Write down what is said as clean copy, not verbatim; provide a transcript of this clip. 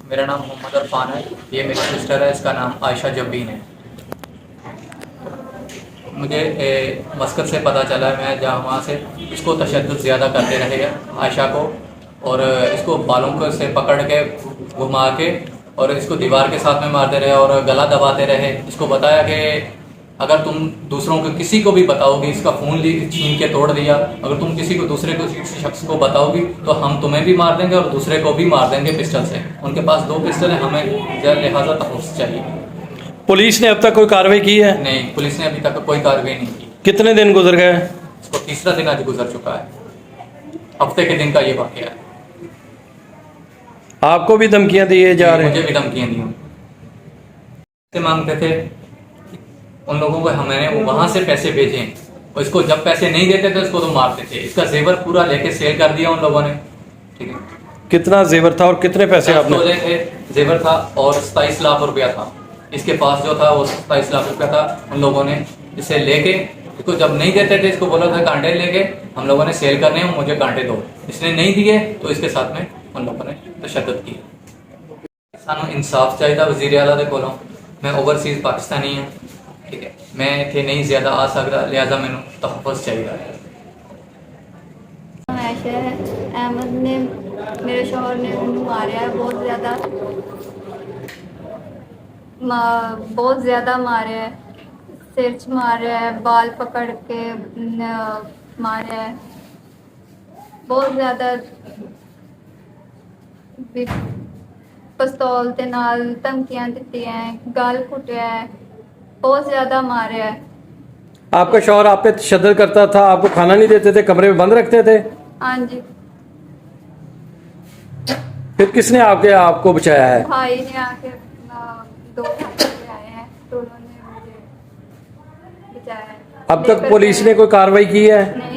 मेरा नाम मोहम्मद अरफान है। ये मेरी सिस्टर है, इसका नाम आयशा जब्बीन है। मुझे मस्कत से पता चला है, मैं जहाँ वहाँ से इसको तशद्दुद ज़्यादा करते रहे आयशा को, और इसको बालों को से पकड़ के घुमा के और इसको दीवार के साथ में मारते रहे और गला दबाते रहे। इसको बताया कि अगर तुम दूसरों को किसी को भी बताओगी, इसका फ़ोन छीन के तोड़ दिया, अगर तुम किसी को दूसरे को किसी शख्स को बताओगी तो हम तुम्हें भी मार देंगे और दूसरे को भी मार देंगे पिस्टल से। उनके पास 2 पिस्टल हैं, हमें लिहाजा तहफ़्फ़ुज़ चाहिए। पुलिस ने अब तक कोई कार्रवाई की है? नहीं, पुलिस ने अभी तक कोई कार्रवाई नहीं की। कितने दिन गुजर गए? इसको 3रा दिन आज गुजर चुका है। हफ्ते के दिन का ये वाक़या है। आपको भी धमकियां दिए जा रहे मुझे हैं? भी धमकियाँ दी से मांगते थे उन लोगों को, हमने वहाँ से पैसे भेजे और इसको जब पैसे नहीं देते थे उसको तो मारते थे। इसका जेवर पूरा लेके सेल कर दिया उन लोगों ने। ठीक है, कितना जेवर था और कितने पैसे 10 आपने? तोले थे जेवर था और 27 लाख रुपया था। इसके पास जो था वो 27 लाख रुपया था। उन लोगों ने इसे लेके, इसको जब नहीं देते थे इसको बोला था कांटे लेके हम लोगों ने सेल करने हैं, मुझे कांटे दो। इसने नहीं दिए तो इसके साथ में उन लोगों ने तशद्दुद की। सानू इंसाफ चाहिए वज़ीर आला दे कोलों। मैं ओवरसीज़ पाकिस्तानी हूँ, ठीक है, मैं इतने नहीं ज़्यादा आ सकता, लिहाजा मैनू तहफ़्फ़ुज़ चाहिए। आयशा अहमद ने मेरे शौहर ने उन्हें मारा है, बहुत ज़्यादा मारा है। सिर च मारा है, बाल पकड़ के मारा है, बहुत ज़्यादा पिस्तौल के नाल धमकियां दी हैं, गल कुटिया है, बहुत ज़्यादा मारा है। आपका शौहर आप पे तशद्दुद करता था, आपको खाना नहीं देते थे, कमरे में बंद रखते थे? हाँ जी। फिर किसने आपको बचाया है? भाई ने आके 2 घंटे आए हैं तो उन्होंने मुझे बचाया है। अब तक पुलिस ने कोई कार्रवाई की है? नहीं